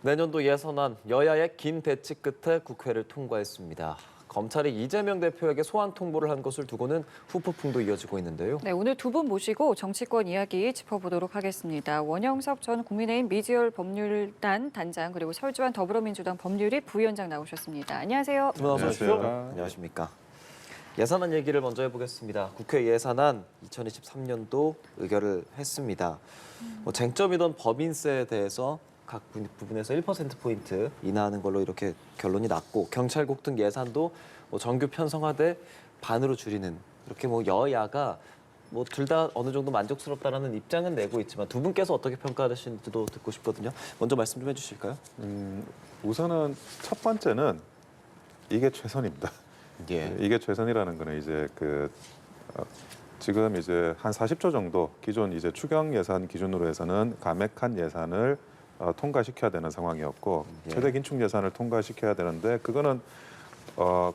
내년도 예산안 여야의 긴 대치 끝에 국회를 통과했습니다. 검찰이 이재명 대표에게 소환 통보를 한 것을 두고는 후폭풍도 이어지고 있는데요. 네, 오늘 두 분 모시고 정치권 이야기 짚어보도록 하겠습니다. 원영석 전 국민의힘 미지열 법률단 단장 그리고 설주환 더불어민주당 법률위 부위원장 나오셨습니다. 안녕하세요. 두 분 어서 오십시오. 안녕하십니까. 예산안 얘기를 먼저 해보겠습니다. 국회 예산안 2023년도 의결을 했습니다. 쟁점이던 법인세에 대해서 각 부분에서 1%포인트 인하하는 걸로 이렇게 결론이 났고 경찰국 등 예산도 정규 편성화돼 반으로 줄이는 이렇게 여야가 둘 다 어느 정도 만족스럽다라는 입장은 내고 있지만 두 분께서 어떻게 평가하시는지도 듣고 싶거든요. 먼저 말씀 좀 해주실까요? 우선은 첫 번째는 이게 최선입니다. 예. 이게 최선이라는 거는 이제 지금 이제 한 40조 정도 기존 이제 추경 예산 기준으로 해서는 감액한 예산을 통과시켜야 되는 상황이었고 예. 최대 긴축 예산을 통과시켜야 되는데 그거는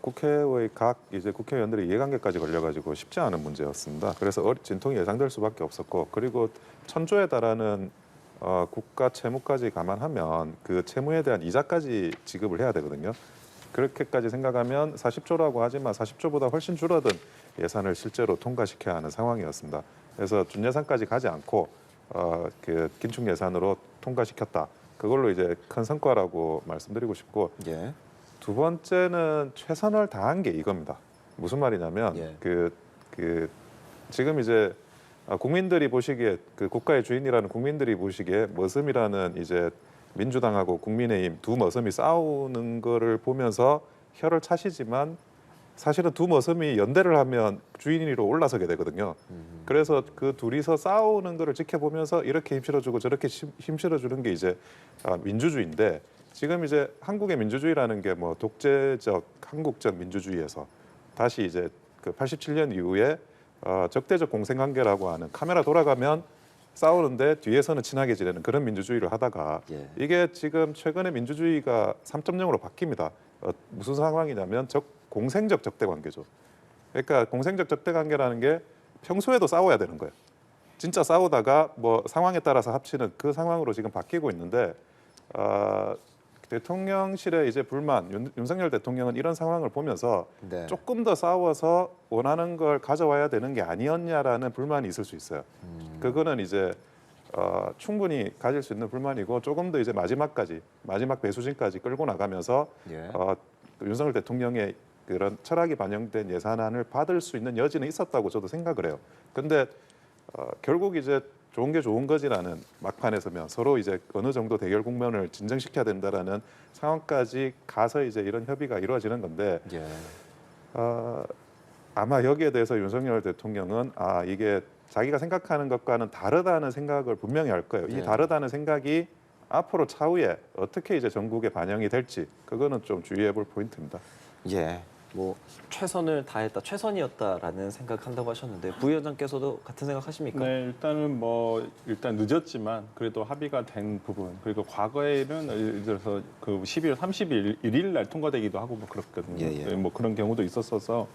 국회의 각 이제 국회의원들의 이해관계까지 걸려가지고 쉽지 않은 문제였습니다. 그래서 진통이 예상될 수밖에 없었고 그리고 1,000조에 달하는 국가 채무까지 감안하면 그 채무에 대한 이자까지 지급을 해야 되거든요. 그렇게까지 생각하면 40조라고 하지만 40조보다 훨씬 줄어든 예산을 실제로 통과시켜야 하는 상황이었습니다. 그래서 준예산까지 가지 않고 그 긴축 예산으로 통과시켰다. 그걸로 이제 큰 성과라고 말씀드리고 싶고 예. 두 번째는 최선을 다한 게 이겁니다. 무슨 말이냐면 예. 지금 이제 국민들이 보시기에 그 국가의 주인이라는 국민들이 보시기에 머슴이라는 이제 민주당하고 국민의힘 두 머슴이 싸우는 거를 보면서 혀를 차시지만 사실은 두 머슴이 연대를 하면 주인 위로 올라서게 되거든요. 그래서 그 둘이서 싸우는 거를 지켜보면서 이렇게 힘실어주고 저렇게 힘실어주는 게 이제 민주주의인데 지금 이제 한국의 민주주의라는 게 뭐 독재적 한국적 민주주의에서 다시 이제 그 87년 이후에 적대적 공생관계라고 하는 카메라 돌아가면 싸우는데 뒤에서는 친하게 지내는 그런 민주주의를 하다가 예. 이게 지금 최근에 민주주의가 3.0으로 바뀝니다. 무슨 상황이냐면 공생적 적대 관계죠. 그러니까 공생적 적대 관계라는 게 평소에도 싸워야 되는 거예요. 진짜 싸우다가 뭐 상황에 따라서 합치는 그 상황으로 지금 바뀌고 있는데 대통령실의 이제 불만 윤석열 대통령은 이런 상황을 보면서 네. 조금 더 싸워서 원하는 걸 가져와야 되는 게 아니었냐라는 불만이 있을 수 있어요. 그거는 이제 충분히 가질 수 있는 불만이고 조금 더 이제 마지막 배수진까지 끌고 나가면서 예. 윤석열 대통령의 그런 철학이 반영된 예산안을 받을 수 있는 여지는 있었다고 저도 생각을 해요. 근데 결국 이제 좋은 게 좋은 거지라는 막판에 서면 서로 이제 어느 정도 대결 국면을 진정시켜야 된다라는 상황까지 가서 이제 이런 협의가 이루어지는 건데 예. 아마 여기에 대해서 윤석열 대통령은 이게 자기가 생각하는 것과는 다르다는 생각을 분명히 할 거예요. 이 네. 다르다는 생각이 앞으로 차후에 어떻게 이제 전국에 반영이 될지 그거는 좀 주의해 볼 포인트입니다. 예. 최선을 다했다, 최선이었다라는 생각한다고 하셨는데 부위원장께서도 같은 생각하십니까? 네, 일단은 일단 늦었지만 그래도 합의가 된 부분 그리고 과거에는 예를 들어서 그 12월 31일 날 통과되기도 하고 그렇거든요. 예, 예. 네, 그런 경우도 있었어서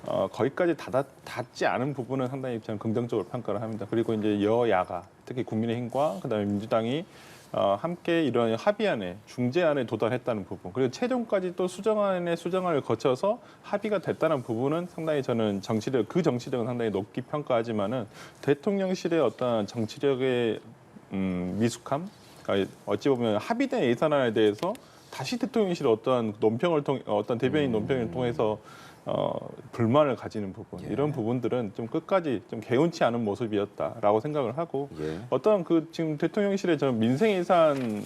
거기까지 닿지 않은 부분은 상당히 저는 긍정적으로 평가를 합니다. 그리고 이제 여야가 특히 국민의힘과 그다음에 민주당이 함께 이런 합의안에 중재안에 도달했다는 부분 그리고 최종까지 또 수정안을 거쳐서 합의가 됐다는 부분은 상당히 저는 그 정치력은 상당히 높게 평가하지만은 대통령실의 어떤 정치력의 미숙함 그러니까 어찌 보면 합의된 예산안에 대해서 다시 대통령실의 어떤 대변인 논평을 통해서 불만을 가지는 부분 예. 이런 부분들은 좀 끝까지 좀 개운치 않은 모습이었다라고 생각을 하고 예. 지금 대통령실의 저는 민생 예산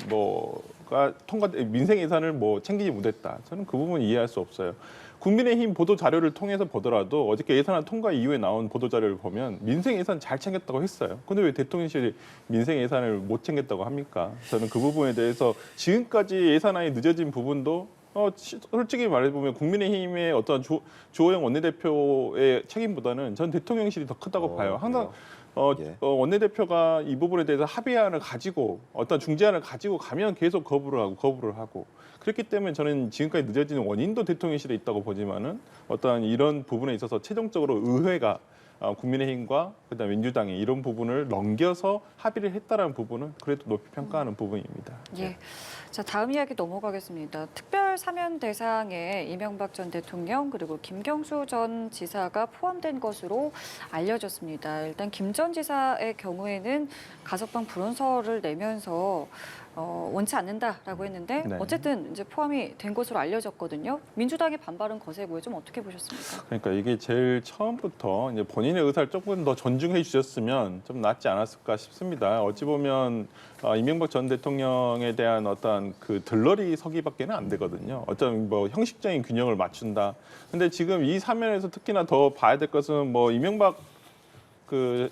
민생 예산을 챙기지 못했다. 저는 그 부분 이해할 수 없어요. 국민의힘 보도 자료를 통해서 보더라도 어저께 예산안 통과 이후에 나온 보도 자료를 보면 민생 예산 잘 챙겼다고 했어요. 근데 왜 대통령실이 민생 예산을 못 챙겼다고 합니까? 저는 그 부분에 대해서 지금까지 예산안이 늦어진 부분도 솔직히 말해보면 국민의힘의 어떤 주호영 원내대표의 책임보다는 전 대통령실이 더 크다고 봐요. 항상 예. 원내대표가 이 부분에 대해서 합의안을 가지고 어떤 중재안을 가지고 가면 계속 거부를 하고 그렇기 때문에 저는 지금까지 늦어지는 원인도 대통령실에 있다고 보지만은 어떤 이런 부분에 있어서 최종적으로 의회가 국민의힘과 그다음에 민주당이 이런 부분을 넘겨서 합의를 했다라는 부분은 그래도 높이 평가하는 부분입니다. 예. 자, 다음 이야기 넘어가겠습니다. 특별 사면 대상에 이명박 전 대통령 그리고 김경수 전 지사가 포함된 것으로 알려졌습니다. 일단 김 전 지사의 경우에는 가석방 불원서를 내면서 원치 않는다라고 했는데 네. 어쨌든 이제 포함이 된 것으로 알려졌거든요. 민주당의 반발은 거세고요. 좀 어떻게 보셨습니까? 그러니까 이게 제일 처음부터 이제 본인의 의사를 조금 더 존중해 주셨으면 좀 낫지 않았을까 싶습니다. 어찌 보면 이명박 전 대통령에 대한 어떤 그 들러리 서기밖에는 안 되거든요. 어떤 뭐 형식적인 균형을 맞춘다. 근데 지금 이 사면에서 특히나 더 봐야 될 것은 뭐 이명박 그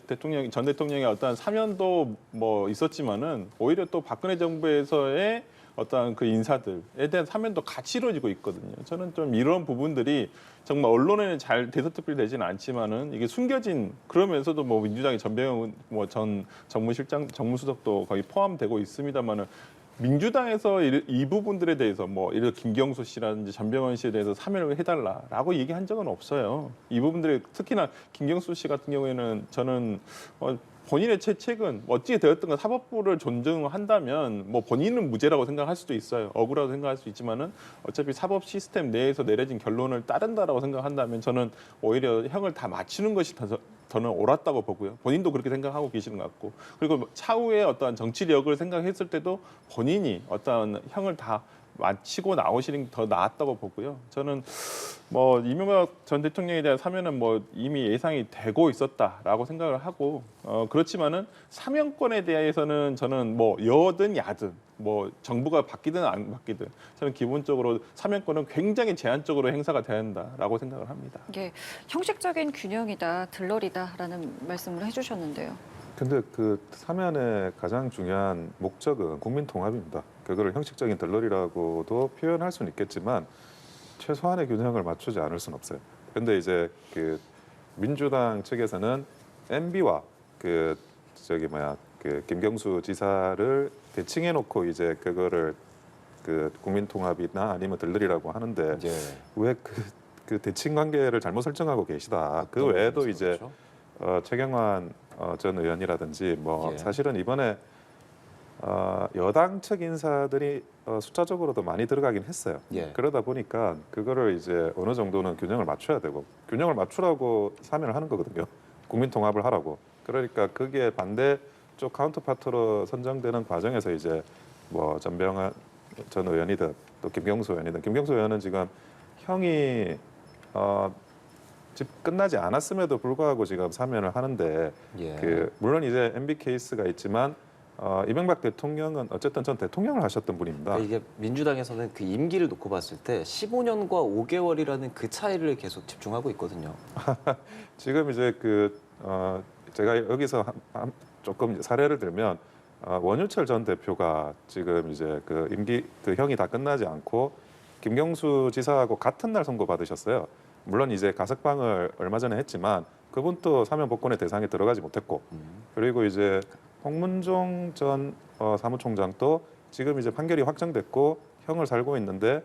전 대통령의 어떤 사면도 뭐 있었지만은 오히려 또 박근혜 정부에서의 어떤 그 인사들에 대한 사면도 같이 이루어지고 있거든요. 저는 좀 이런 부분들이 정말 언론에는 잘 대서특필되지는 않지만은 이게 숨겨진 그러면서도 뭐 민주당의 전병훈 뭐 전 정무수석도 거의 포함되고 있습니다만은 민주당에서 이 부분들에 대해서 뭐 예를 들어 김경수 씨라든지 전병헌 씨에 대해서 사면을 해달라라고 얘기한 적은 없어요. 이 부분들이 특히나 김경수 씨 같은 경우에는 저는 본인의 채책은 어찌 되었든 간 사법부를 존중한다면 뭐 본인은 무죄라고 생각할 수도 있어요. 억울하다고 생각할 수 있지만은 어차피 사법 시스템 내에서 내려진 결론을 따른다라고 생각한다면 저는 오히려 형을 다 맞추는 것이 저는 옳았다고 보고요. 본인도 그렇게 생각하고 계시는 것 같고 그리고 차후에 어떤 정치력을 생각했을 때도 본인이 어떤 형을 다 마치고 나오시는 게 더 나았다고 보고요. 저는 뭐 이명박 전 대통령에 대한 사면은 뭐 이미 예상이 되고 있었다라고 생각을 하고 그렇지만은 사면권에 대해서는 저는 뭐 여든 야든 뭐 정부가 바뀌든 안 바뀌든 저는 기본적으로 사면권은 굉장히 제한적으로 행사가 돼야 한다라고 생각을 합니다. 이게 형식적인 균형이다, 들러리다라는 말씀을 해주셨는데요. 근데 그 사면의 가장 중요한 목적은 국민 통합입니다. 그거를 형식적인 들러리라고도 표현할 수는 있겠지만 최소한의 균형을 맞추지 않을 수는 없어요. 근데 이제 그 민주당 측에서는 MB와 그 김경수 지사를 대칭해 놓고 이제 그거를 그 국민 통합이나 아니면 들러리라고 하는데 예. 왜 그 대칭 관계를 잘못 설정하고 계시다. 그 외에도 이제 그렇죠? 최경환 전 의원이라든지 뭐 예. 사실은 이번에 여당 측 인사들이 숫자적으로도 많이 들어가긴 했어요. 예. 그러다 보니까 그거를 이제 어느 정도는 균형을 맞춰야 되고 균형을 맞추라고 사면을 하는 거거든요. 국민 통합을 하라고. 그러니까 그게 반대 쪽 카운터파트로 선정되는 과정에서 이제 뭐 전병헌 전 의원이든 또 김경수 의원이든 김경수 의원은 지금 형이 집 끝나지 않았음에도 불구하고 지금 사면을 하는데 예. 물론 이제 MB 케이스가 있지만 이명박 대통령은 어쨌든 전 대통령을 하셨던 분입니다. 이게 민주당에서는 그 임기를 놓고 봤을 때 15년과 5개월이라는 그 차이를 계속 집중하고 있거든요. 지금 이제 제가 여기서 조금 사례를 들면 원유철 전 대표가 지금 이제 그 임기 그 형이 다 끝나지 않고 김경수 지사하고 같은 날 선고 받으셨어요. 물론 이제 가석방을 얼마 전에 했지만 그분도 사면 복권의 대상에 들어가지 못했고 그리고 이제 홍문종 전 사무총장도 지금 이제 판결이 확정됐고 형을 살고 있는데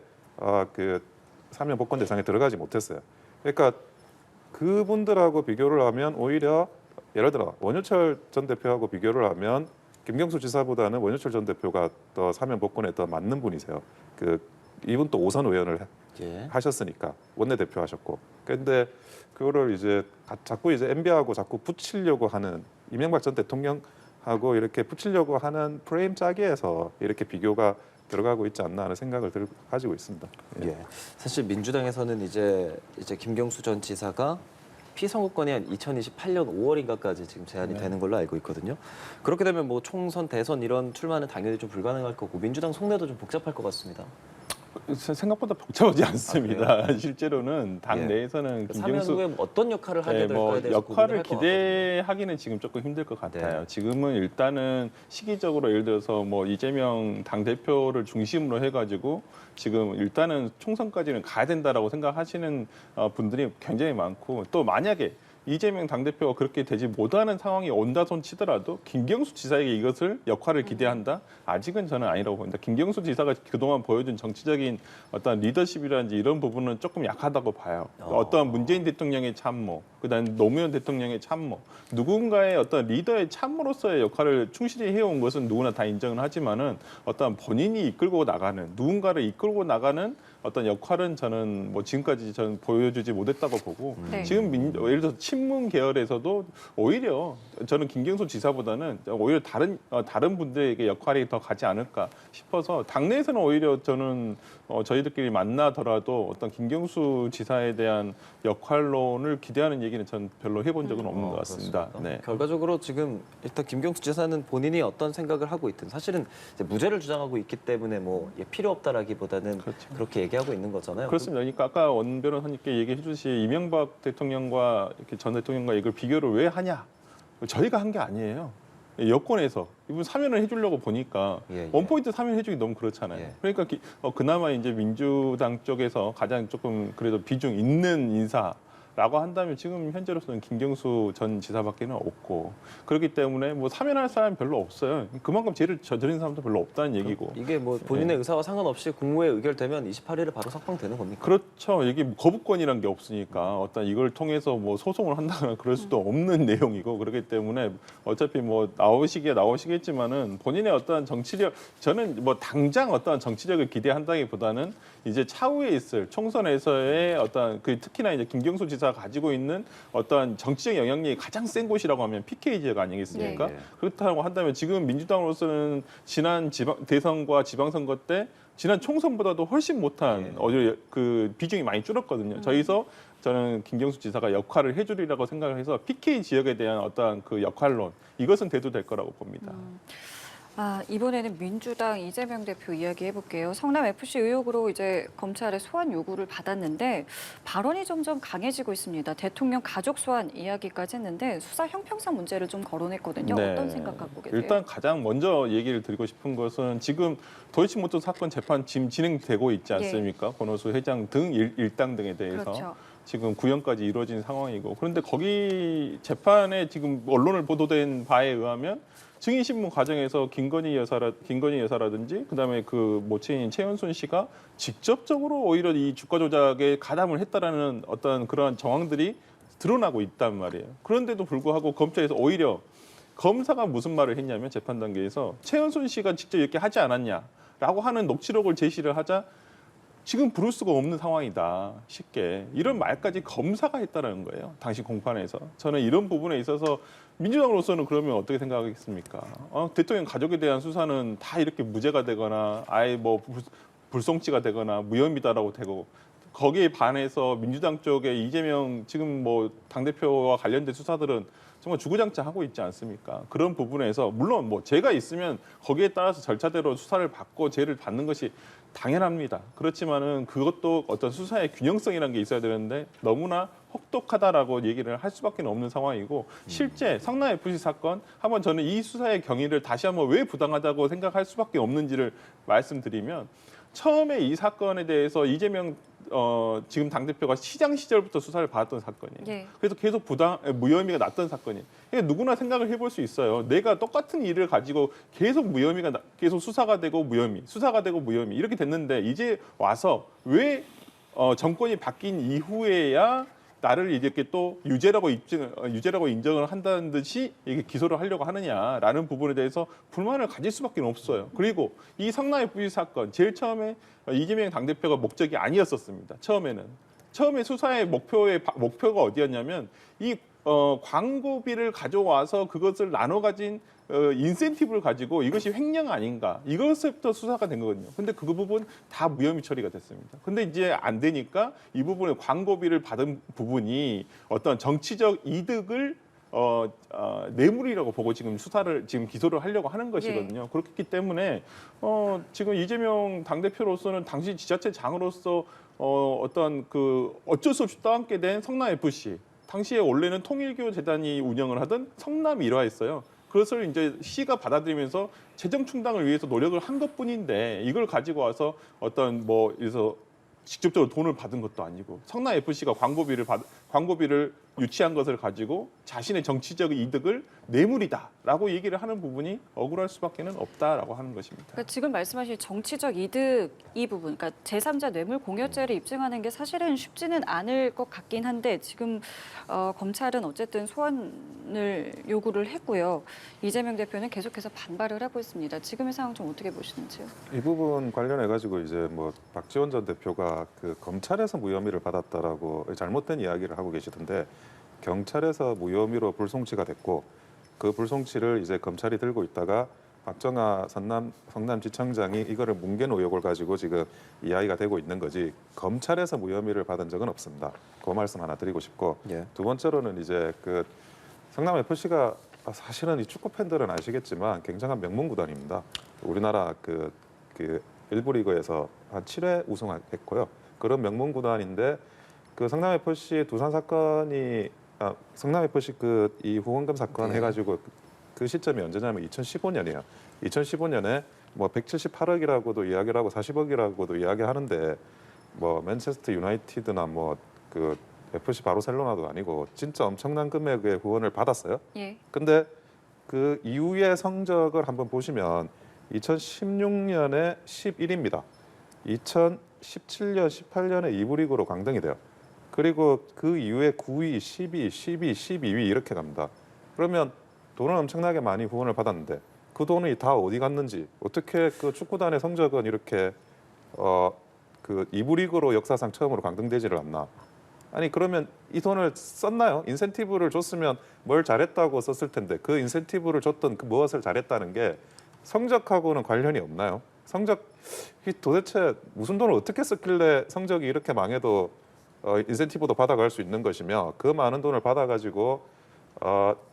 그 사면 복권 대상에 들어가지 못했어요. 그러니까 그분들하고 비교를 하면 오히려 예를 들어 원유철 전 대표하고 비교를 하면 김경수 지사보다는 원유철 전 대표가 더 사면 복권에 더 맞는 분이세요. 이분 또 5선 의원을 예. 하셨으니까 원내대표 하셨고. 근데 그거를 이제 자꾸 이제 MB하고 자꾸 붙이려고 하는 이명박 전 대통령하고 이렇게 붙이려고 하는 프레임 짜기에서 이렇게 비교가 들어가고 있지 않나 하는 생각을 가지고 있습니다. 예. 사실 민주당에서는 이제 김경수 전 지사가 피선거권이 한 2028년 5월인가까지 지금 제한이 되는 걸로 알고 있거든요. 그렇게 되면 뭐 총선, 대선 이런 출마는 당연히 좀 불가능할 거고 민주당 속내도 좀 복잡할 것 같습니다. 생각보다 복잡하지 않습니다. 실제로는 당 예. 내에서는 사면 김경수 후에 어떤 역할을 하게 될까에 대해서 역할을 고민을 할것 같거든요. 기대하기는 지금 조금 힘들 것 같아요. 네. 지금은 일단은 시기적으로 예를 들어서 뭐 이재명 당 대표를 중심으로 해가지고 지금 일단은 총선까지는 가야 된다라고 생각하시는 분들이 굉장히 많고 또 만약에 이재명 당대표가 그렇게 되지 못하는 상황이 온다 손 치더라도 김경수 지사에게 이것을 역할을 기대한다? 아직은 저는 아니라고 봅니다. 김경수 지사가 그동안 보여준 정치적인 어떤 리더십이라든지 이런 부분은 조금 약하다고 봐요. 어떤 문재인 대통령의 참모, 그다음 노무현 대통령의 참모, 누군가의 어떤 리더의 참모로서의 역할을 충실히 해온 것은 누구나 다 인정을 하지만은 어떤 본인이 이끌고 나가는, 누군가를 이끌고 나가는 어떤 역할은 저는 뭐 지금까지 저는 보여주지 못했다고 보고 네. 지금 예를 들어서 친문 계열에서도 오히려 저는 김경수 지사보다는 오히려 다른 분들에게 역할이 더 가지 않을까 싶어서 당내에서는 오히려 저는 저희들끼리 만나더라도 어떤 김경수 지사에 대한 역할론을 기대하는 얘기는 전 별로 해본 적은 없는 것 같습니다. 그렇습니다. 네. 결과적으로 지금 일단 김경수 지사는 본인이 어떤 생각을 하고 있든 사실은 이제 무죄를 주장하고 있기 때문에 뭐 필요 없다라기보다는 그렇죠. 그렇게 얘기하고 있는 거잖아요. 그렇습니다. 그러니까 아까 원 변호사님께 얘기해 주듯이 이명박 대통령과 이렇게 전 대통령과 이걸 비교를 왜 하냐? 저희가 한 게 아니에요. 여권에서 이분 사면을 해주려고 보니까 예. 원포인트 사면 해주기 너무 그렇잖아요. 예. 그러니까 그나마 이제 민주당 쪽에서 가장 조금 그래도 비중 있는 인사라고 한다면 지금 현재로서는 김경수 전 지사밖에는 없고 그렇기 때문에 뭐 사면할 사람이 별로 없어요. 그만큼 죄를 저지른 사람도 별로 없다는 얘기고. 이게 뭐 본인의 의사와 상관없이 국무회의 의결되면 28일에 바로 석방되는 겁니까? 그렇죠. 이게 거부권이란 게 없으니까 어떤 이걸 통해서 뭐 소송을 한다거나 그럴 수도 없는 내용이고 그렇기 때문에 어차피 뭐 나오시겠지만은 본인의 어떤 정치력 저는 뭐 당장 어떤 정치력을 기대한다기보다는 이제 차후에 있을 총선에서의 어떤 그 특히나 이제 김경수 지사가 가지고 있는 어떤 정치적 영향력이 가장 센 곳이라고 하면 PK 지역 아니겠습니까? 네. 그렇다고 한다면 지금 민주당으로서는 지난 대선과 지방선거 때 지난 총선보다도 훨씬 못한 그 비중이 많이 줄었거든요. 저는 김경수 지사가 역할을 해주리라고 생각을 해서 PK 지역에 대한 어떤 그 역할론 이것은 돼도 될 거라고 봅니다. 이번에는 민주당 이재명 대표 이야기 해볼게요. 성남 FC 의혹으로 이제 검찰의 소환 요구를 받았는데 발언이 점점 강해지고 있습니다. 대통령 가족 소환 이야기까지 했는데 수사 형평성 문제를 좀 거론했거든요. 네. 어떤 생각 갖고 계세요? 일단 가장 먼저 얘기를 드리고 싶은 것은 지금 도이치모터 사건 재판 지금 진행되고 있지 않습니까? 권오수 회장 등 일당 등에 대해서. 그렇죠. 지금 구형까지 이루어진 상황이고 그런데 거기 재판에 지금 언론을 보도된 바에 의하면 증인 신문 과정에서 김건희 여사라든지 그다음에 그 모친인 최은순 씨가 직접적으로 오히려 이 주가 조작에 가담을 했다라는 어떤 그러한 정황들이 드러나고 있단 말이에요. 그런데도 불구하고 검찰에서 오히려 검사가 무슨 말을 했냐면 재판 단계에서 최은순 씨가 직접 이렇게 하지 않았냐라고 하는 녹취록을 제시를 하자 지금 부를 수가 없는 상황이다. 쉽게. 이런 말까지 검사가 했다는 거예요. 당시 공판에서. 저는 이런 부분에 있어서 민주당으로서는 그러면 어떻게 생각하겠습니까? 대통령 가족에 대한 수사는 다 이렇게 무죄가 되거나 아예 뭐 불송치가 되거나 무혐의다라고 되고 거기에 반해서 민주당 쪽에 이재명 지금 뭐 당대표와 관련된 수사들은 정말 주구장창 하고 있지 않습니까? 그런 부분에서 물론 뭐 죄가 있으면 거기에 따라서 절차대로 수사를 받고 죄를 받는 것이 당연합니다. 그렇지만은 그것도 어떤 수사의 균형성이라는 게 있어야 되는데 너무나 혹독하다라고 얘기를 할 수밖에 없는 상황이고 실제 성남 FC 사건 한번 저는 이 수사의 경위를 다시 한번 왜 부당하다고 생각할 수밖에 없는지를 말씀드리면 처음에 이 사건에 대해서 이재명 지금 당대표가 시장 시절부터 수사를 받았던 사건이에요. 예. 그래서 계속 무혐의가 났던 사건이에요. 그러니까 누구나 생각을 해볼 수 있어요. 내가 똑같은 일을 가지고 계속 계속 수사가 되고 수사가 되고 무혐의 이렇게 됐는데 이제 와서 왜 정권이 바뀐 이후에야 나를 이렇게 또 유죄라고 인정을 한다는 듯이 이게 기소를 하려고 하느냐라는 부분에 대해서 불만을 가질 수밖에 없어요. 그리고 이 성남 FC 사건 제일 처음에 이재명 당대표가 목적이 아니었었습니다. 처음에 수사의 목표가 어디였냐면 이 광고비를 가져와서 그것을 나눠 가진 인센티브를 가지고 이것이 횡령 아닌가 이것부터 수사가 된 거거든요. 근데 그 부분 다 무혐의 처리가 됐습니다. 근데 이제 안 되니까 이 부분에 광고비를 받은 부분이 어떤 정치적 이득을 뇌물이라고 보고 지금 기소를 하려고 하는 것이거든요. 그렇기 때문에 지금 이재명 당대표로서는 당시 지자체장으로서 어떤 그 어쩔 수 없이 떠안게 된 성남 FC 당시에 원래는 통일교 재단이 운영을 하던 성남 일화였어요. 그것을 이제 시가 받아들이면서 재정 충당을 위해서 노력을 한 것뿐인데 이걸 가지고 와서 어떤 뭐 그래서 직접적으로 돈을 받은 것도 아니고 성남 FC가 광고비를 유치한 것을 가지고 자신의 정치적 이득을 뇌물이다라고 얘기를 하는 부분이 억울할 수밖에는 없다라고 하는 것입니다. 그러니까 지금 말씀하신 정치적 이득 이 부분, 그러니까 제3자 뇌물 공여죄를 입증하는 게 사실은 쉽지는 않을 것 같긴 한데 지금 검찰은 어쨌든 소환을 요구를 했고요. 이재명 대표는 계속해서 반발을 하고 있습니다. 지금의 상황 좀 어떻게 보시는지요? 이 부분 관련해 가지고 이제 뭐 박지원 전 대표가 그 검찰에서 무혐의를 받았다라고 잘못된 이야기를 하고 계시던데 경찰에서 무혐의로 불송치가 됐고 그 불송치를 이제 검찰이 들고 있다가 박정아 성남지청장이 이거를 뭉갠 의혹을 가지고 지금 이야기가 되고 있는 거지 검찰에서 무혐의를 받은 적은 없습니다. 그 말씀 하나 드리고 싶고 예. 두 번째로는 이제 그 성남 FC가 사실은 이 축구 팬들은 아시겠지만 굉장한 명문 구단입니다. 우리나라 그 1부 리그에서 한 7회 우승했고요. 그런 명문 구단인데 그 성남 FC 두산 사건이 성남 FC 그 이 후원금 사건 네. 해가지고 그 시점이 언제냐면 2015년이에요. 2015년에 뭐 178억이라고도 이야기를 하고 40억이라고도 이야기하는데 뭐 맨체스터 유나이티드나 뭐 그 FC 바르셀로나도 아니고 진짜 엄청난 금액의 후원을 받았어요. 예. 근데 그 이후의 성적을 한번 보시면 2016년에 11위입니다. 2017년, 18년에 2부 리그로 강등이 돼요. 그리고 그 이후에 9위, 10위, 12위, 12위 이렇게 갑니다. 그러면 돈을 엄청나게 많이 후원을 받았는데 그 돈이 다 어디 갔는지 어떻게 그 축구단의 성적은 이렇게 그 2부 리그로 역사상 처음으로 강등되지를 않나? 아니 그러면 이 돈을 썼나요? 인센티브를 줬으면 뭘 잘했다고 썼을 텐데 그 인센티브를 줬던 그 무엇을 잘했다는 게 성적하고는 관련이 없나요? 성적이 도대체 무슨 돈을 어떻게 썼길래 성적이 이렇게 망해도 인센티브도 받아갈 수 있는 것이며 그 많은 돈을 받아가지고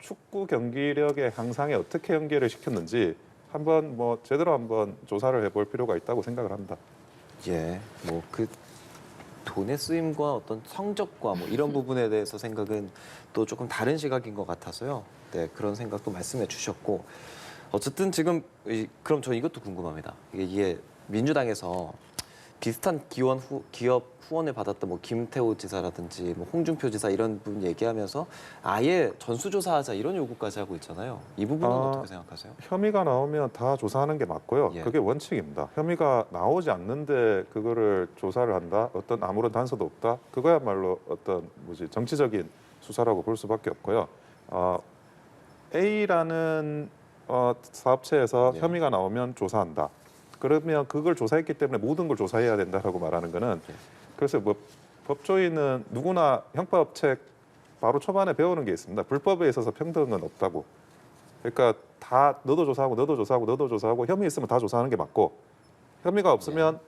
축구 경기력의 향상에 어떻게 연계를 시켰는지 한번 뭐 제대로 한번 조사를 해볼 필요가 있다고 생각을 합니다. 예, 뭐 그 돈의 쓰임과 어떤 성적과 뭐 이런 부분에 대해서 생각은 또 조금 다른 시각인 것 같아서요. 네, 그런 생각도 말씀해 주셨고 어쨌든 지금 그럼 저 이것도 궁금합니다. 이게 민주당에서 비슷한 기업 후원을 받았던 뭐 김태호 지사라든지 뭐 홍준표 지사 이런 분 얘기하면서 아예 전수조사하자 이런 요구까지 하고 있잖아요. 이 부분은 어떻게 생각하세요? 혐의가 나오면 다 조사하는 게 맞고요. 예. 그게 원칙입니다. 혐의가 나오지 않는데 그거를 조사를 한다. 어떤 아무런 단서도 없다. 그거야말로 어떤 정치적인 수사라고 볼 수밖에 없고요. A라는 사업체에서 예. 혐의가 나오면 조사한다. 그러면 그걸 조사했기 때문에 모든 걸 조사해야 된다라고 말하는 거는 예. 그래서 뭐 법조인은 누구나 형법책 바로 초반에 배우는 게 있습니다. 불법에 있어서 평등은 없다고. 그러니까 다 너도 조사하고 너도 조사하고 너도 조사하고 혐의 있으면 다 조사하는 게 맞고 혐의가 없으면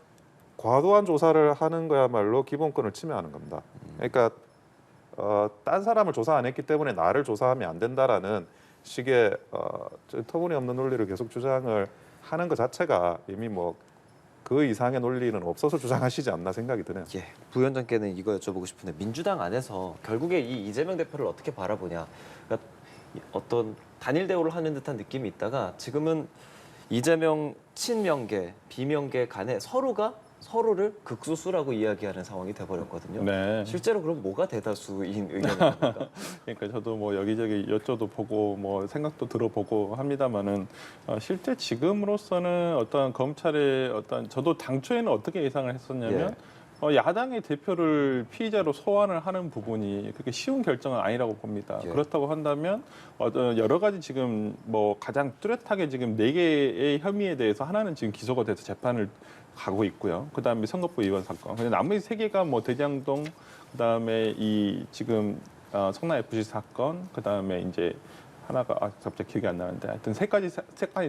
과도한 조사를 하는 거야말로 기본권을 침해하는 겁니다. 그러니까 딴 사람을 조사 안 했기 때문에 나를 조사하면 안 된다라는 식의 터무니없는 논리를 계속 주장을 하는 것 자체가 이미 뭐 그 이상의 논리는 없어서 주장하시지 않나 생각이 드네요. 예, 부위원장께는 이거 여쭤보고 싶은데 민주당 안에서 결국에 이 이재명 대표를 어떻게 바라보냐. 그러니까 어떤 단일 대우를 하는 듯한 느낌이 있다가 지금은 이재명 친명계, 비명계 간에 서로를 극소수라고 이야기하는 상황이 돼버렸거든요. 네. 실제로 그럼 뭐가 대다수인 의견입니까? 그러니까 저도 뭐 여기저기 여쭤도 보고 뭐 생각도 들어보고 합니다만은 실제 지금으로서는 어떤 검찰의 어떤 저도 당초에는 어떻게 예상을 했었냐면 야당의 대표를 피의자로 소환을 하는 부분이 그렇게 쉬운 결정은 아니라고 봅니다. 예. 그렇다고 한다면 여러 가지 지금 뭐 가장 뚜렷하게 지금 4개의 혐의에 대해서 하나는 지금 기소가 돼서 재판을 가고 있고요. 그다음에 선거법 위반 사건. 근데 나머지 3개가 뭐 대장동, 그다음에 이 지금 성남 FC 사건, 그다음에 이제 하나가 갑자기 기억이 안 나는데 하여튼 세 가지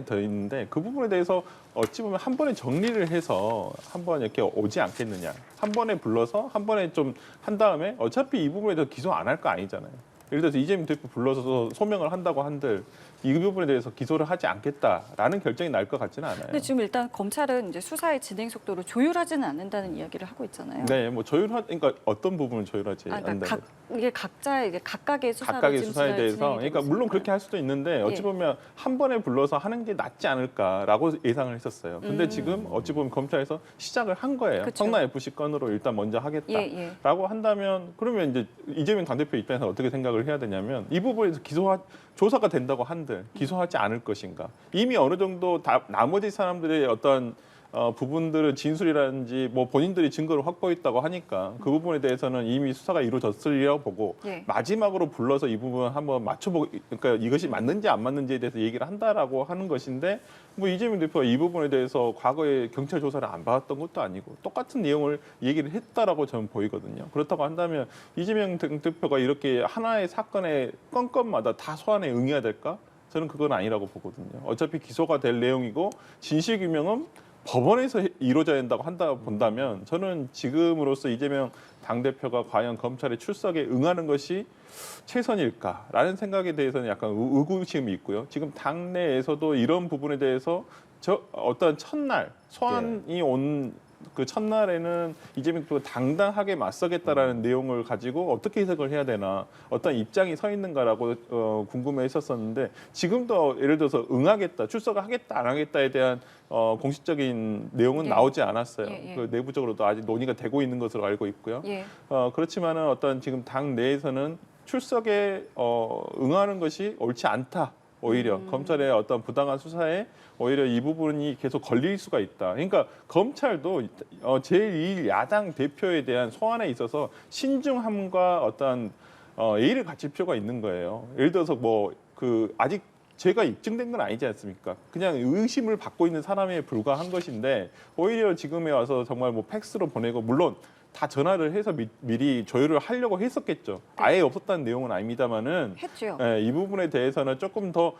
더 있는데 그 부분에 대해서 어찌 보면 한 번에 정리를 해서 한 번 이렇게 오지 않겠느냐. 한 번에 불러서 한 번에 좀 한 다음에 어차피 이 부분에 대해서 기소 안 할 거 아니잖아요. 예를 들어서 이재명 대표 불러서 소명을 한다고 한들 이 부분에 대해서 기소를 하지 않겠다라는 결정이 날 것 같지는 않아요. 근데 지금 일단 검찰은 이제 수사의 진행 속도를 조율하지는 않는다는 이야기를 하고 있잖아요. 네, 뭐 그러니까 어떤 부분을 조율하지 그러니까 않는다. 이게 각각의 수사로 각각의 지금 수사에 대해서 진행이 그러니까 되고 물론 있으니까요. 그렇게 할 수도 있는데 어찌 예. 보면 한 번에 불러서 하는 게 낫지 않을까라고 예상을 했었어요. 근데 지금 어찌 보면 검찰에서 시작을 한 거예요. 그쵸. 성남 FC 건으로 일단 먼저 하겠다라고 예. 한다면 그러면 이제 이재명 당대표 입장에서 어떻게 생각을 해야 되냐면 이 부분에서 조사가 된다고 한들 기소하지 않을 것인가. 이미 어느 정도 나머지 사람들의 어떤 부분들은 진술이라든지 뭐 본인들이 증거를 확보했다고 하니까 그 부분에 대해서는 이미 수사가 이루어졌으리라고 보고 예. 마지막으로 불러서 이 부분 한번 맞춰보고 그러니까 이것이 맞는지 안 맞는지에 대해서 얘기를 한다라고 하는 것인데 뭐 이재명 대표가 이 부분에 대해서 과거에 경찰 조사를 안 받았던 것도 아니고 똑같은 내용을 얘기를 했다라고 저는 보이거든요. 그렇다고 한다면 이재명 대표가 이렇게 하나의 사건의 건건마다 다 소환에 응해야 될까? 저는 그건 아니라고 보거든요. 어차피 기소가 될 내용이고 진실 규명은 법원에서 이루어져야 된다고 본다면 저는 지금으로서 이재명 당대표가 과연 검찰의 출석에 응하는 것이 최선일까라는 생각에 대해서는 약간 의구심이 있고요. 지금 당내에서도 이런 부분에 대해서 어떤 첫날 소환이 온 그 첫날에는 이재명 대표가 당당하게 맞서겠다라는 내용을 가지고 어떻게 해석을 해야 되나 어떤 입장이 서 있는가라고 궁금해했었었는데 지금도 예를 들어서 응하겠다 출석을 하겠다 안 하겠다에 대한 공식적인 내용은 예. 나오지 않았어요. 예. 그 내부적으로도 아직 논의가 되고 있는 것으로 알고 있고요. 예. 그렇지만은 어떤 지금 당 내에서는 출석에 응하는 것이 옳지 않다. 오히려 검찰의 어떤 부당한 수사에 오히려 이 부분이 계속 걸릴 수가 있다. 그러니까 검찰도 제1야당 대표에 대한 소환에 있어서 신중함과 어떤 예의를 갖출 필요가 있는 거예요. 예를 들어서 뭐 아직 죄가 입증된 건 아니지 않습니까? 그냥 의심을 받고 있는 사람에 불과한 것인데 오히려 지금에 와서 정말 뭐 팩스로 보내고 물론 다 전화를 해서 미리 조율을 하려고 했었겠죠. 아예 없었다는 내용은 아닙니다만은 했죠. 이 부분에 대해서는 조금 더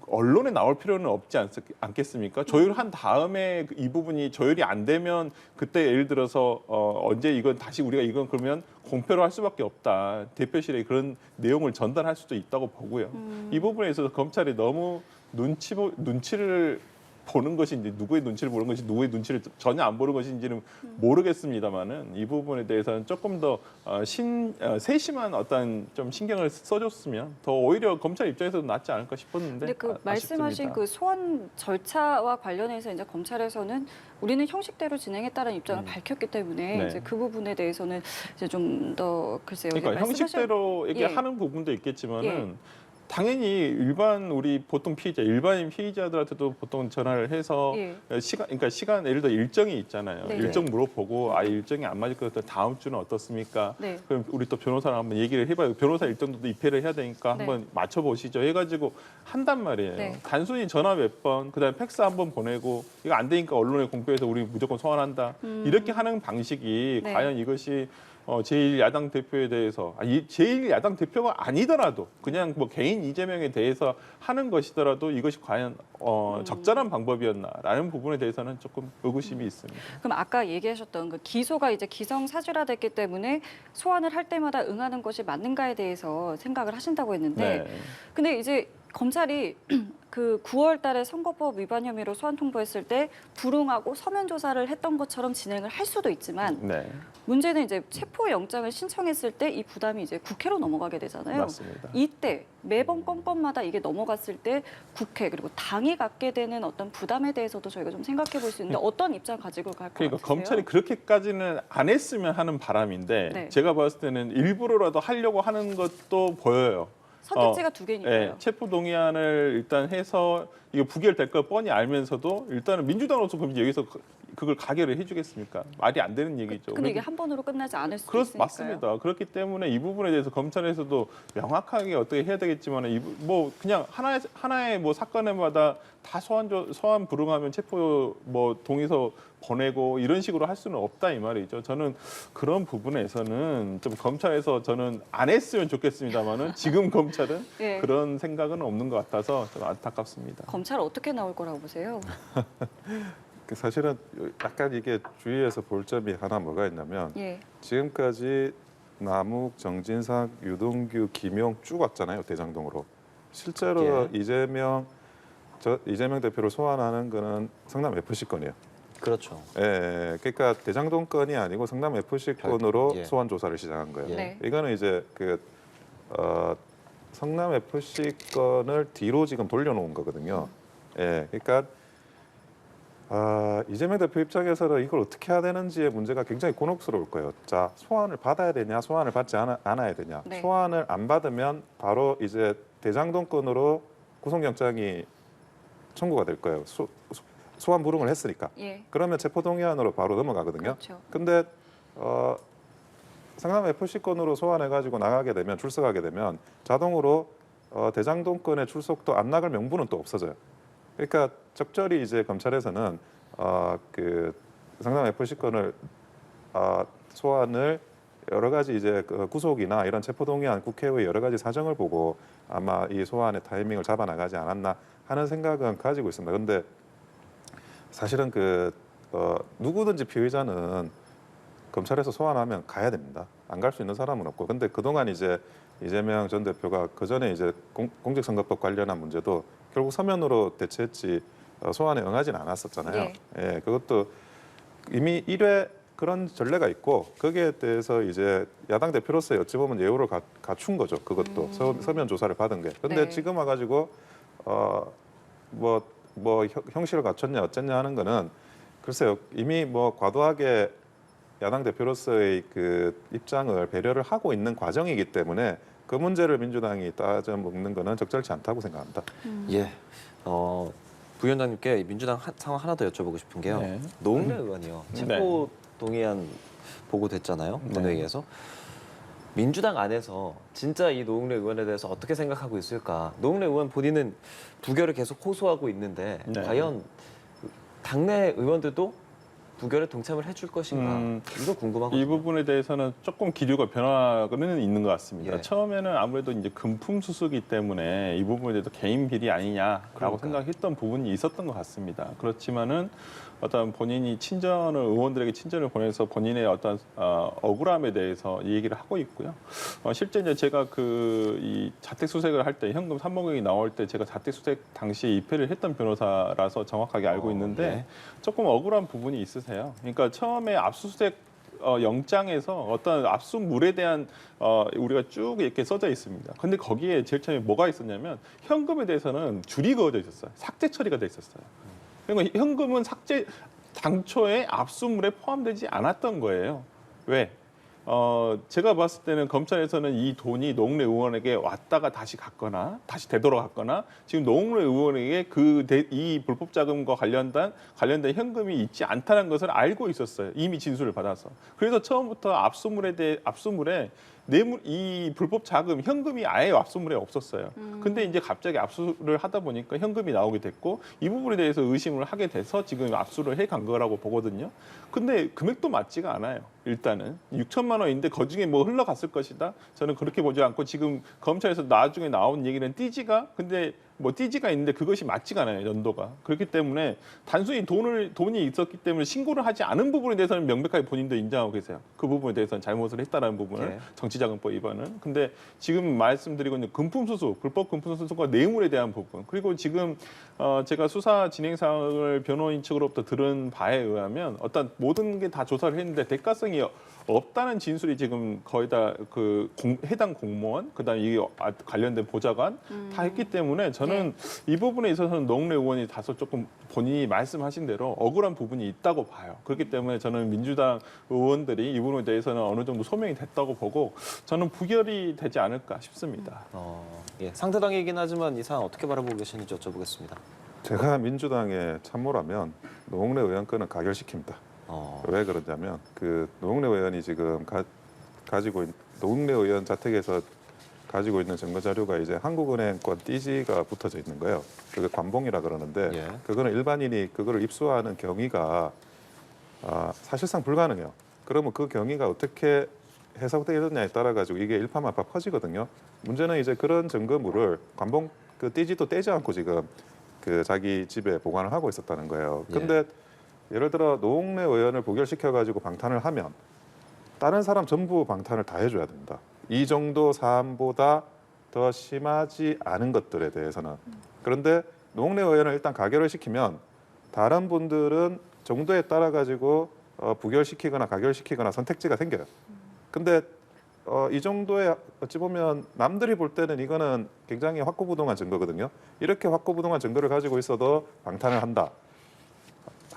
언론에 나올 필요는 없지 않겠습니까? 조율한 다음에 이 부분이 조율이 안 되면 그때 예를 들어서 언제 이건 다시 우리가 이건 그러면 공표를 할 수밖에 없다. 대표실에 그런 내용을 전달할 수도 있다고 보고요. 이 부분에 있어서 검찰이 너무 눈치를 보는 것인지 누구의 눈치를 보는 것인지 누구의 눈치를 전혀 안 보는 것인지는 모르겠습니다만은 이 부분에 대해서는 조금 더 세심한 어떤 좀 신경을 써줬으면 더 오히려 검찰 입장에서도 낫지 않을까 싶었는데 근데 말씀하신 아쉽습니다. 그 소환 절차와 관련해서 이제 검찰에서는 우리는 형식대로 진행했다는 입장을 밝혔기 때문에 네. 이제 그 부분에 대해서는 이제 좀 더 글쎄요. 그러니까 형식대로 이게 예. 하는 부분도 있겠지만은 당연히 일반인 피의자들한테도 보통 전화를 해서 예. 시간 예를 들어 일정이 있잖아요. 네. 일정 물어보고 일정이 안 맞을 것 같아요. 다음 주는 어떻습니까? 네. 그럼 우리 또 변호사랑 한번 얘기를 해봐요. 변호사 일정도 입회를 해야 되니까 네. 한번 맞춰보시죠. 해가지고 한단 말이에요. 네. 단순히 전화 몇 번, 그다음에 팩스 한 번 보내고 이거 안 되니까 언론에 공표해서 우리 무조건 소환한다. 이렇게 하는 방식이 네. 과연 이것이 제1야당 대표에 대해서 제1야당 대표가 아니더라도 그냥 뭐 개인 이재명에 대해서 하는 것이더라도 이것이 과연 적절한 방법이었나라는 부분에 대해서는 조금 의구심이 있습니다. 그럼 아까 얘기하셨던 그 기소가 이제 기성사실화됐기 때문에 소환을 할 때마다 응하는 것이 맞는가에 대해서 생각을 하신다고 했는데 근데 이제 검찰이 그 9월 달에 선거법 위반 혐의로 소환 통보했을 때 불응하고 서면 조사를 했던 것처럼 진행을 할 수도 있지만 네, 문제는 이제 체포 영장을 신청했을 때 이 부담이 이제 국회로 넘어가게 되잖아요. 맞습니다. 이때 매번 건건마다 이게 넘어갔을 때 국회 그리고 당이 갖게 되는 어떤 부담에 대해서도 저희가 좀 생각해 볼 수 있는데 어떤 입장 가지고 갈 것 그러니까 같으세요? 검찰이 그렇게까지는 안 했으면 하는 바람인데 네. 제가 봤을 때는 일부러라도 하려고 하는 것도 보여요. 선택지가 두 개니까요. 체포 동의안을 일단 해서 이거 부결될 걸 뻔히 알면서도 일단은 민주당으로서 그럼 여기서 그걸 가결을 해주겠습니까? 말이 안 되는 얘기죠. 근데 이게 한 번으로 끝나지 않을 수도 있으니까요. 맞습니다. 그렇기 때문에 이 부분에 대해서 검찰에서도 명확하게 어떻게 해야 되겠지만 뭐 그냥 하나의 뭐 사건마다 다 소환 불응하면 체포 뭐 동의서 보내고 이런 식으로 할 수는 없다 이 말이죠. 저는 그런 부분에서는 좀 검찰에서 저는 안 했으면 좋겠습니다만은 지금 검찰은 예. 그런 생각은 없는 것 같아서 좀 안타깝습니다. 검찰 어떻게 나올 거라고 보세요? 사실은 약간 이게 주의해서 볼 점이 하나 뭐가 있냐면 예. 지금까지 남욱, 정진상, 유동규, 김용 쭉 왔잖아요. 대장동으로. 실제로 예. 이재명 대표를 소환하는 거는 성남 FC 건이에요. 그렇죠. 예, 그러니까 대장동 건이 아니고 성남 FC 건으로 예. 소환 조사를 시작한 거예요. 예. 네. 이거는 이제 성남 FC 건을 뒤로 지금 돌려놓은 거거든요. 예, 그러니까 이재명 대표 입장에서는 이걸 어떻게 해야 되는지의 문제가 굉장히 곤혹스러울 거예요. 자, 소환을 받아야 되냐, 소환을 받지 않아야 되냐. 네. 소환을 안 받으면 바로 이제 대장동 건으로 구속영장이 청구가 될 거예요. 소환 불응을 했으니까. 예. 그러면 체포동의안으로 바로 넘어가거든요. 그렇죠. 근데 성남 FC 건으로 소환해가지고 나가게 되면 출석하게 되면 자동으로 대장동 건의 출석도 안 나갈 명분은 또 없어져요. 그러니까 적절히 이제 검찰에서는 그 성남 FC 건을 소환을 여러 가지 이제 그 구속이나 이런 체포동의안 국회의 여러 가지 사정을 보고 아마 이 소환의 타이밍을 잡아 나가지 않았나 하는 생각은 가지고 있습니다. 근데 사실은 누구든지 피의자는 검찰에서 소환하면 가야 됩니다. 안 갈 수 있는 사람은 없고. 근데 그동안 이제 이재명 전 대표가 그 전에 이제 공직선거법 관련한 문제도 결국 서면으로 대체했지 소환에 응하지는 않았었잖아요. 예. 예, 그것도 이미 1회 그런 전례가 있고 거기에 대해서 이제 야당 대표로서 어찌 보면 예우를 갖춘 거죠. 그것도 서면 조사를 받은 게. 근데 네. 지금 와가지고 뭐 형식을 갖췄냐 어쨌냐 하는 거는 글쎄요. 이미 뭐 과도하게 야당 대표로서의 그 입장을 배려를 하고 있는 과정이기 때문에 그 문제를 민주당이 따져 먹는 거는 적절치 않다고 생각합니다. 예. 부위원장님께 민주당 상황 하나 더 여쭤보고 싶은 게요. 네. 노웅래 의원이요. 체포 동의안 보고됐잖아요. 네. 본회의에서. 민주당 안에서 진짜 이 노웅래 의원에 대해서 어떻게 생각하고 있을까? 노웅래 의원 본인은 부결을 계속 호소하고 있는데 네. 과연 당내 의원들도 부결에 동참을 해줄 것인가? 이거 궁금하거든요. 이 부분에 대해서는 조금 기류가 변화는 있는 것 같습니다. 예. 처음에는 아무래도 이제 금품 수수기 때문에 이 부분에 대해서 개인 비리 아니냐라고 그러니까. 생각했던 부분이 있었던 것 같습니다. 그렇지만은 어떤 본인이 의원들에게 친전을 보내서 본인의 어떤 억울함에 대해서 이 얘기를 하고 있고요. 실제 이제 제가 이 자택 수색을 할 때 현금 3억원이 나올 때 제가 자택 수색 당시에 입회를 했던 변호사라서 정확하게 알고 있는데 예. 조금 억울한 부분이 있으세요. 그러니까 처음에 압수수색 영장에서 어떤 압수물에 대한 우리가 쭉 이렇게 써져 있습니다. 근데 거기에 제일 처음에 뭐가 있었냐면 현금에 대해서는 줄이 그어져 있었어요. 삭제 처리가 돼 있었어요. 그러니까 현금은 당초에 압수물에 포함되지 않았던 거예요. 왜? 제가 봤을 때는 검찰에서는 이 돈이 노웅래 의원에게 왔다가 다시 갔거나 다시 되돌아갔거나 지금 노웅래 의원에게 이 불법 자금과 관련된 현금이 있지 않다는 것을 알고 있었어요. 이미 진술을 받아서. 그래서 처음부터 압수물에 이 불법 자금 현금이 아예 압수물에 없었어요. 근데 이제 갑자기 압수를 하다 보니까 현금이 나오게 됐고 이 부분에 대해서 의심을 하게 돼서 지금 압수를 해 간 거라고 보거든요. 근데 금액도 맞지가 않아요. 일단은 6천만 원인데 그중에 뭐 흘러갔을 것이다. 저는 그렇게 보지 않고 지금 검찰에서 나중에 나온 얘기는 띠지가 있는데 그것이 맞지가 않아요. 연도가. 그렇기 때문에 단순히 돈이 있었기 때문에 신고를 하지 않은 부분에 대해서는 명백하게 본인도 인정하고 계세요. 그 부분에 대해서는 잘못을 했다는 부분을 네. 정치자금법 위반은. 근데 지금 말씀드리고 있는 금품수수, 불법 금품수수과 뇌물에 대한 부분. 그리고 지금 제가 수사 진행 사항을 변호인 측으로부터 들은 바에 의하면 어떤 모든 게 다 조사를 했는데 대가성이 없다는 진술이 지금 거의 다 해당 공무원, 그다음에 이 관련된 보좌관 다 했기 때문에 저는 이 부분에 있어서는 노웅래 의원이 다소 조금 본인이 말씀하신 대로 억울한 부분이 있다고 봐요. 그렇기 때문에 저는 민주당 의원들이 이 부분에 대해서는 어느 정도 소명이 됐다고 보고 저는 부결이 되지 않을까 싶습니다. 예. 상대당이긴 하지만 이 상황 어떻게 바라보고 계시는지 여쭤보겠습니다. 제가 민주당의 참모라면 노웅래 의원 건은 가결시킵니다. 왜 그러냐면 노웅래 의원이 지금 노웅래 의원 자택에서 가지고 있는 증거 자료가 이제 한국은행권 띠지가 붙어져 있는 거예요. 그게 관봉이라 그러는데 예. 그거는 일반인이 그거를 입수하는 경위가 사실상 불가능해요. 그러면 그 경위가 어떻게 해석되느냐에 따라 가지고 이게 일파만파 퍼지거든요. 문제는 이제 그런 증거물을 관봉 띠지도 떼지 않고 지금 자기 집에 보관을 하고 있었다는 거예요. 근데 예를 들어 노웅래 의원을 부결시켜 가지고 방탄을 하면 다른 사람 전부 방탄을 다 해줘야 됩니다. 이 정도 사안보다 더 심하지 않은 것들에 대해서는. 그런데 노웅래 의원을 일단 가결을 시키면 다른 분들은 정도에 따라 가지고 부결시키거나 가결시키거나 선택지가 생겨요. 근데 이 정도의 어찌 보면 남들이 볼 때는 이거는 굉장히 확고부동한 증거거든요. 이렇게 확고부동한 증거를 가지고 있어도 방탄을 한다.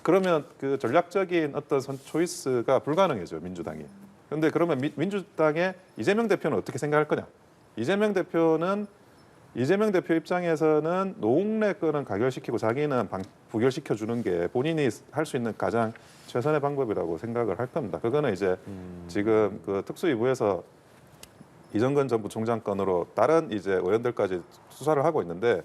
그러면 그 전략적인 어떤 초이스가 불가능해져 민주당이. 그런데 그러면 민주당의 이재명 대표는 어떻게 생각할 거냐? 이재명 대표 입장에서는 노웅래 거는 가결시키고 자기는 부결시켜 주는 게 본인이 할 수 있는 가장 최선의 방법이라고 생각을 할 겁니다. 그거는 이제 지금 그 특수위부에서 이정근 정부 총장 건으로 다른 이제 의원들까지 수사를 하고 있는데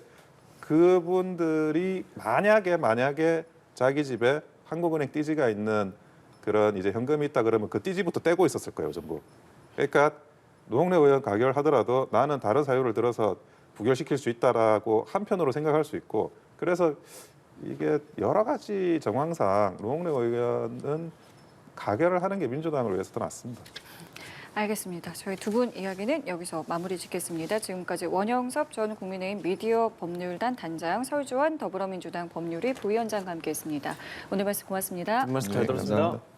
그분들이 만약에 자기 집에 한국은행 띠지가 있는 그런 이제 현금이 있다 그러면 그 띠지부터 떼고 있었을 거예요, 전부. 그러니까 노웅래 의원 가결하더라도 나는 다른 사유를 들어서 부결시킬 수 있다라고 한편으로 생각할 수 있고 그래서 이게 여러 가지 정황상 노웅래 의원은 가결을 하는 게 민주당을 위해서 더 낫습니다. 알겠습니다. 저희 두 분 이야기는 여기서 마무리 짓겠습니다. 지금까지 원영섭 전 국민의힘 미디어 법률단 단장, 설주환 더불어민주당 법률위 부위원장과 함께했습니다. 오늘 말씀 고맙습니다. 말씀 잘 들었습니다. 감사합니다.